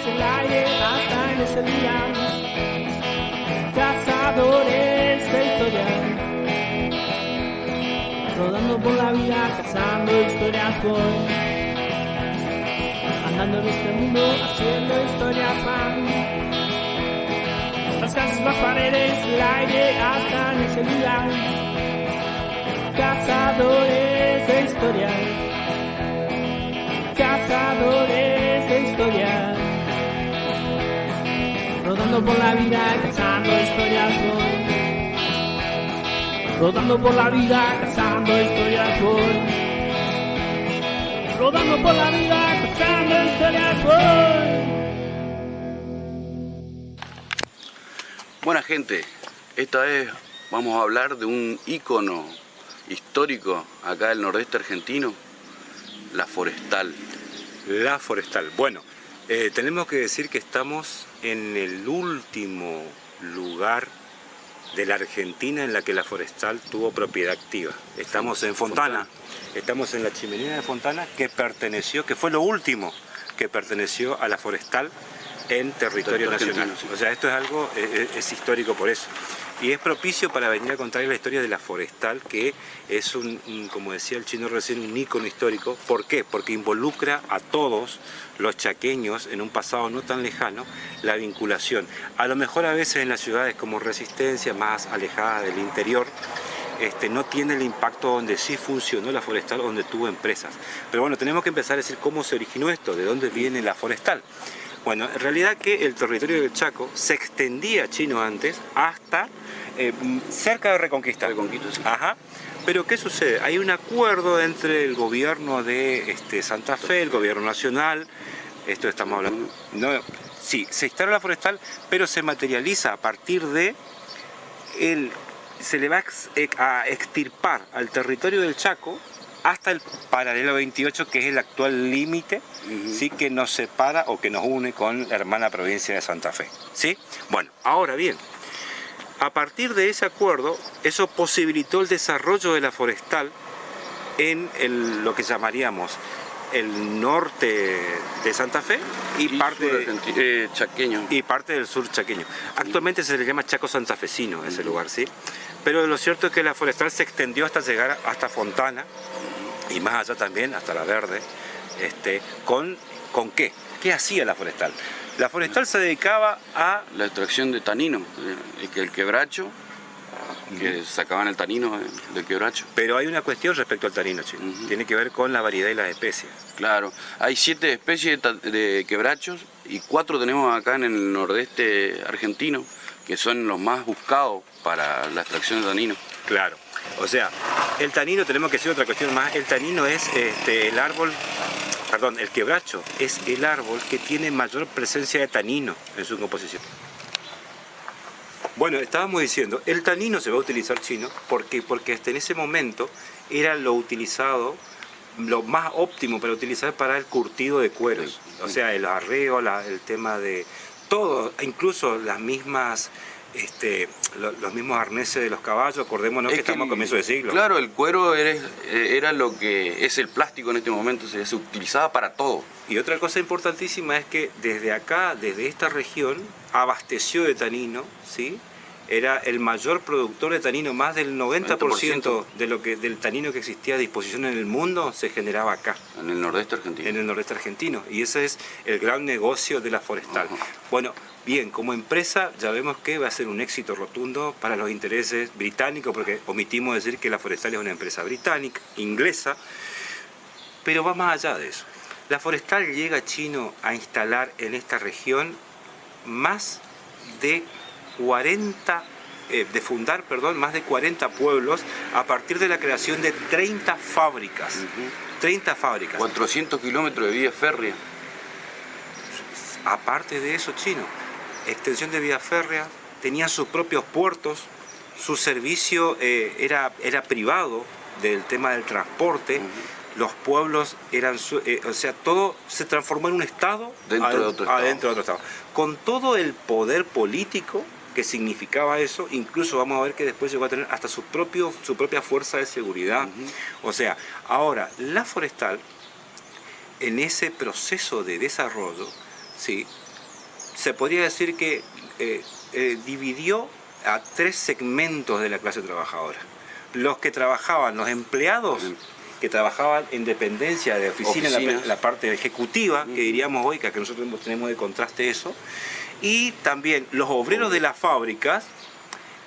el aire hasta en ese día. Cazadores de historia, rodando por la vida, cazando historias hoy. Andando en este mundo, haciendo historias fan. Las casas, las paredes, el aire hasta en ese día. Cazadores de historia, cazadores de historia, rodando por la vida, cazando historias hoy. Rodando por la vida, cazando historias hoy. Rodando por la vida, cazando historias hoy. Buena gente, esta vez vamos a hablar de un ícono histórico acá del nordeste argentino, la Forestal. La Forestal. Bueno, tenemos que decir que estamos en el último lugar de la Argentina en la que la Forestal tuvo propiedad activa. Estamos en Fontana, estamos en la chimenea de Fontana que fue lo último que perteneció a la Forestal en territorio nacional. O sea, esto es algo, es histórico por eso. Y es propicio para venir a contar la historia de la Forestal, que es como decía el chino recién, un ícono histórico. ¿Por qué? Porque involucra a todos los chaqueños en un pasado no tan lejano, la vinculación. A lo mejor a veces en las ciudades como Resistencia, más alejadas del interior, no tiene el impacto donde sí funcionó la Forestal, donde tuvo empresas. Pero bueno, tenemos que empezar a decir cómo se originó esto, de dónde viene la Forestal. Bueno, en realidad que el territorio del Chaco se extendía, chino, antes, hasta cerca de Reconquista. Reconquista, sí. Ajá. Pero ¿qué sucede? Hay un acuerdo entre el gobierno de Santa Fe, el gobierno nacional, esto estamos hablando, no, sí, se instala la Forestal, pero se materializa a partir de se le va a extirpar al territorio del Chaco hasta el paralelo 28, que es el actual límite, sí, que nos separa o que nos une con la hermana provincia de Santa Fe, ¿sí? Bueno, ahora bien, a partir de ese acuerdo, eso posibilitó el desarrollo de la Forestal en lo que llamaríamos el norte de Santa Fe y parte chaqueño. Y parte del sur chaqueño. Actualmente se le llama Chaco santafesino ese lugar, ¿sí? Pero lo cierto es que la Forestal se extendió hasta llegar hasta Fontana y más allá también, hasta La Verde. ¿Con qué? ¿Qué hacía la Forestal? La Forestal se dedicaba a la extracción de tanino, el quebracho, que sacaban el tanino del quebracho. Pero hay una cuestión respecto al tanino, chico. Tiene que ver con la variedad y las especies. Claro, hay 7 especies de quebrachos y 4 tenemos acá en el nordeste argentino, que son los más buscados para la extracción de tanino. Claro, o sea, el tanino, tenemos que decir otra cuestión más, el tanino es el árbol, perdón, el quebracho es el árbol que tiene mayor presencia de tanino en su composición. Bueno, estábamos diciendo, el tanino se va a utilizar, chino, porque hasta en ese momento era lo utilizado, lo más óptimo para utilizar para el curtido de cueros. O sea, el arreo, el tema de todo, incluso las mismas, los mismos arneses de los caballos. Acordémonos que estamos a comienzo de siglo. Claro, el cuero era lo que es el plástico en este momento, se utilizaba para todo. Y otra cosa importantísima es que desde acá, desde esta región, abasteció de tanino, ¿sí? Era el mayor productor de tanino, más del 90% del tanino que existía a disposición en el mundo se generaba acá. En el nordeste argentino. En el nordeste argentino. Y ese es el gran negocio de la Forestal. Bueno, bien, como empresa ya vemos que va a ser un éxito rotundo para los intereses británicos, porque omitimos decir que la Forestal es una empresa británica, inglesa, pero va más allá de eso. La Forestal llega, chino, a instalar en esta región más de 40, más de 40 pueblos a partir de la creación de 30 fábricas. 30 fábricas. 400 kilómetros de vía férrea. Aparte de eso, chino, extensión de vía férrea, tenían sus propios puertos, su servicio era privado del tema del transporte. Los pueblos eran, o sea, todo se transformó en un estado adentro de otro estado. Con todo el poder político que significaba eso, incluso vamos a ver que después llegó a tener hasta su propia fuerza de seguridad. O sea, ahora, la Forestal, en ese proceso de desarrollo, ¿sí?, se podría decir que dividió a 3 segmentos de la clase trabajadora. Los que trabajaban, los empleados que trabajaban en dependencia de oficina, la parte ejecutiva, que diríamos hoy, que nosotros tenemos de contraste eso, y también los obreros de las fábricas,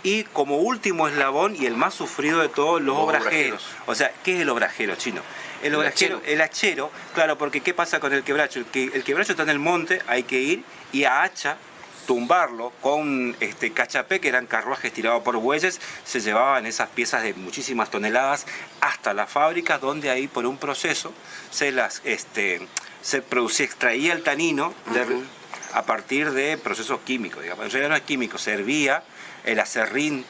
y como último eslabón y el más sufrido de todos, los obrajeros. O sea, ¿qué es el obrajero, Chino? El hachero, claro, porque ¿qué pasa con el quebracho? El quebracho está en el monte, hay que ir y a hacha tumbarlo con cachapé, que eran carruajes tirados por bueyes, se llevaban esas piezas de muchísimas toneladas hasta las fábricas, donde ahí por un proceso se extraía el tanino a partir de procesos químicos, digamos. En realidad no es químico, servía el acerrín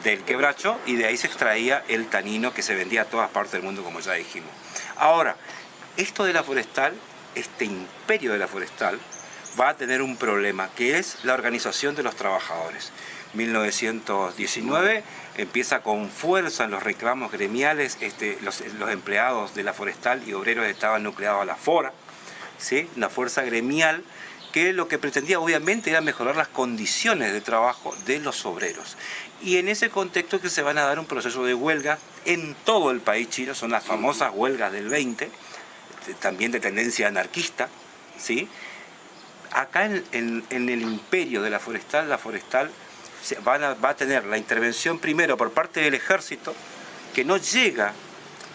del quebracho y de ahí se extraía el tanino que se vendía a todas partes del mundo, como ya dijimos. Ahora, esto de la forestal, este imperio de la forestal, va a tener un problema, que es la organización de los trabajadores. 1919 empieza con fuerza en los reclamos gremiales, los empleados de la forestal y obreros estaban nucleados a la FORA, ¿sí? Una fuerza gremial que lo que pretendía obviamente era mejorar las condiciones de trabajo de los obreros. Y en ese contexto que se van a dar un proceso de huelga en todo el país chino, son las famosas huelgas del 20, también de tendencia anarquista, ¿sí? Acá en el imperio de la forestal va a tener la intervención primero por parte del ejército, que no llega,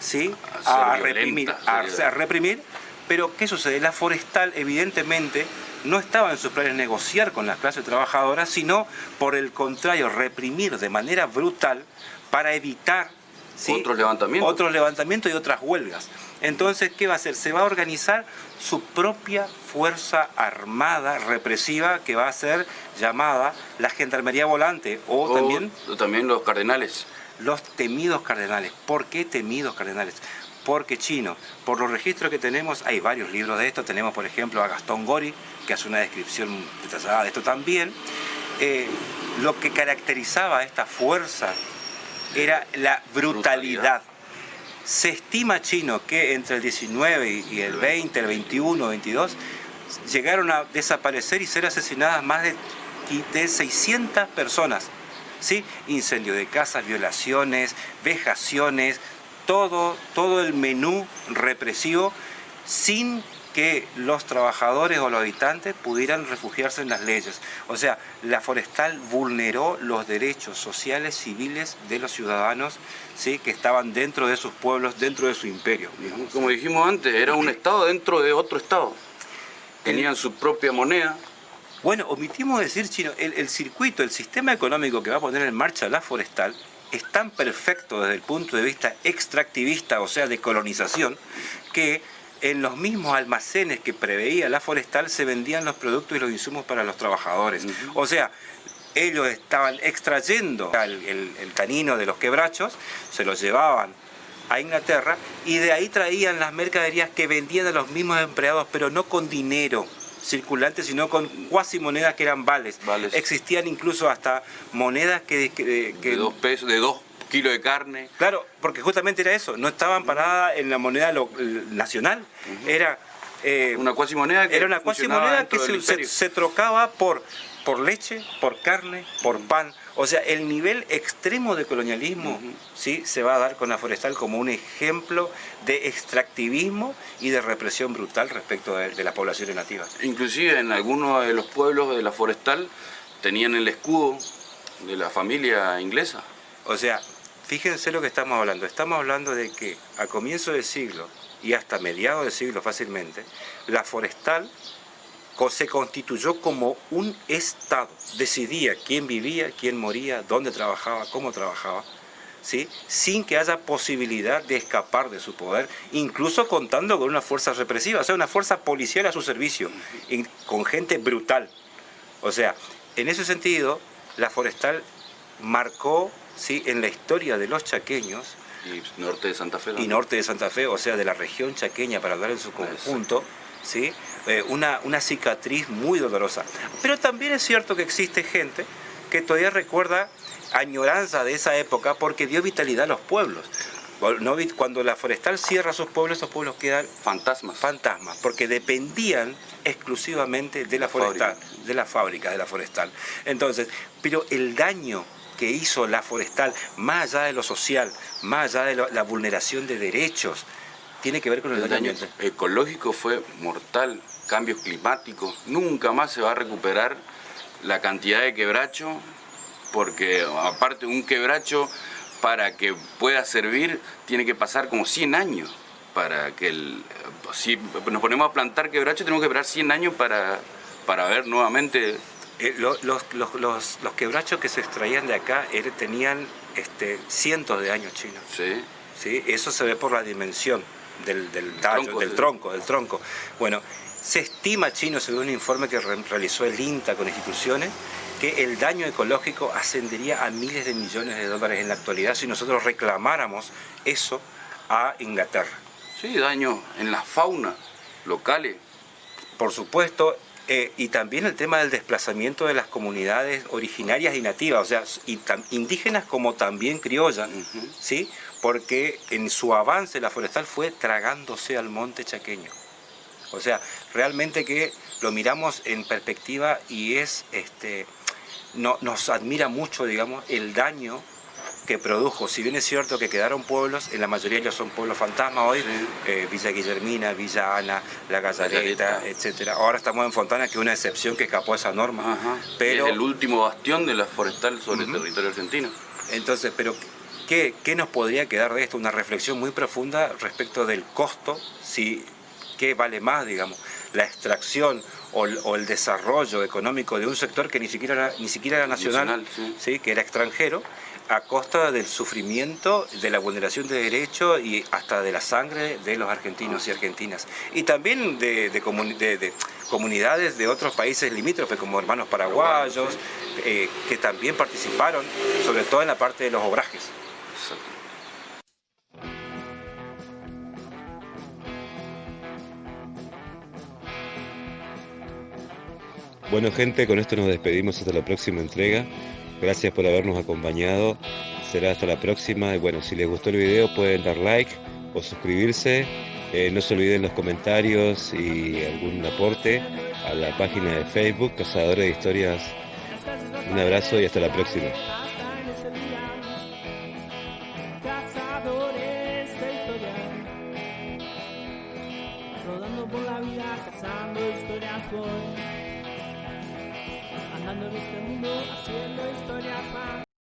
¿sí?, a reprimir, pero ¿qué sucede? La forestal evidentemente no estaba en sus planes negociar con las clases trabajadoras, sino por el contrario, reprimir de manera brutal para evitar, ¿sí?, otros levantamientos y otras huelgas. Entonces, ¿qué va a hacer? Se va a organizar su propia fuerza armada represiva, que va a ser llamada la Gendarmería Volante o también los cardenales. Los temidos cardenales. ¿Por qué temidos cardenales? Porque, Chino, por los registros que tenemos, hay varios libros de esto. Tenemos, por ejemplo, a Gastón Gori, que hace una descripción detallada de esto también. Lo que caracterizaba a esta fuerza era la brutalidad. Se estima, Chino, que entre el 19 y el 20, el 21, el 22, llegaron a desaparecer y ser asesinadas más de 600 personas, ¿sí? Incendio de casas, violaciones, vejaciones, todo el menú represivo, sin que los trabajadores o los habitantes pudieran refugiarse en las leyes. O sea, la forestal vulneró los derechos sociales, civiles de los ciudadanos, ¿sí?, que estaban dentro de sus pueblos, dentro de su imperio. Digamos. Como dijimos antes, era un estado dentro de otro estado. Tenían su propia moneda. Bueno, omitimos decir, Chino, el circuito, el sistema económico que va a poner en marcha la forestal es tan perfecto desde el punto de vista extractivista, o sea, de colonización, que en los mismos almacenes que preveía la forestal se vendían los productos y los insumos para los trabajadores. O sea, ellos estaban extrayendo el tanino de los quebrachos, se los llevaban a Inglaterra y de ahí traían las mercaderías que vendían a los mismos empleados, pero no con dinero circulante, sino con cuasi monedas que eran vales. Existían incluso hasta monedas de 2 pesos, de 2 kilos de carne. Claro, porque justamente era eso, no estaban paradas en la moneda nacional, era una cuasimoneda que se trocaba por leche, por carne, por pan. O sea, el nivel extremo de colonialismo, ¿sí?, se va a dar con la forestal como un ejemplo de extractivismo y de represión brutal respecto de las poblaciones nativas. Inclusive en algunos de los pueblos de la forestal tenían el escudo de la familia inglesa. O sea, fíjense lo que estamos hablando. Estamos hablando de que a comienzo del siglo y hasta mediados del siglo fácilmente, la forestal se constituyó como un estado. Decidía quién vivía, quién moría, dónde trabajaba, cómo trabajaba, ¿sí?, sin que haya posibilidad de escapar de su poder, incluso contando con una fuerza represiva, o sea, una fuerza policial a su servicio, con gente brutal. O sea, en ese sentido, la forestal marcó, ¿sí?, en la historia de los chaqueños, y norte de Santa Fe. Y norte de Santa Fe, o sea, de la región chaqueña, para hablar en su conjunto, ¿sí?, una cicatriz muy dolorosa. Pero también es cierto que existe gente que todavía recuerda añoranza de esa época porque dio vitalidad a los pueblos. Cuando la forestal cierra sus pueblos, esos pueblos quedan Fantasmas. fantasmas, porque dependían exclusivamente de la forestal, de las fábricas de la forestal. Entonces, pero el daño que hizo la forestal, más allá de lo social, más allá de la vulneración de derechos, tiene que ver con El daño ecológico fue mortal, cambios climáticos, nunca más se va a recuperar la cantidad de quebracho, porque aparte un quebracho para que pueda servir tiene que pasar como 100 años para que si nos ponemos a plantar quebracho tenemos que esperar 100 años para ver nuevamente. Los quebrachos que se extraían de acá tenían cientos de años, chinos. Sí. ¿Sí? Eso se ve por la dimensión del tallo, del tronco. Bueno, se estima, chino, según un informe que realizó el INTA con instituciones, que el daño ecológico ascendería a miles de millones de dólares en la actualidad si nosotros reclamáramos eso a Inglaterra. Sí, daño en la fauna locales. Por supuesto, y también el tema del desplazamiento de las comunidades originarias y nativas, o sea, indígenas como también criollas, ¿sí? Porque en su avance la forestal fue tragándose al monte chaqueño. O sea, realmente que lo miramos en perspectiva y nos admira mucho, digamos, el daño que produjo. Si bien es cierto que quedaron pueblos, en la mayoría ellos son pueblos fantasmas hoy, sí. Villa Guillermina, Villa Ana, La Gallareta, etcétera. Ahora estamos en Fontana, que es una excepción que escapó a esa norma. Ajá. Pero es el último bastión de la forestal sobre el territorio argentino. Entonces, pero ¿qué nos podría quedar de esto? Una reflexión muy profunda respecto del costo, ¿qué vale más, digamos? La extracción o el desarrollo económico de un sector que ni siquiera era nacional, ¿sí? Que era extranjero, a costa del sufrimiento, de la vulneración de derechos y hasta de la sangre de los argentinos y argentinas. Y también de comunidades de otros países limítrofes, como hermanos paraguayos, que también participaron, sobre todo en la parte de los obrajes. Exacto. Bueno, gente, con esto nos despedimos hasta la próxima entrega. Gracias por habernos acompañado. Será hasta la próxima. Y bueno, si les gustó el video pueden dar like o suscribirse. No se olviden los comentarios y algún aporte a la página de Facebook, Cazadores de Historias. Un abrazo y hasta la próxima. Cazadores de historia, rodando por la vida, cazando historias voy, andando en este mundo, haciendo historias más.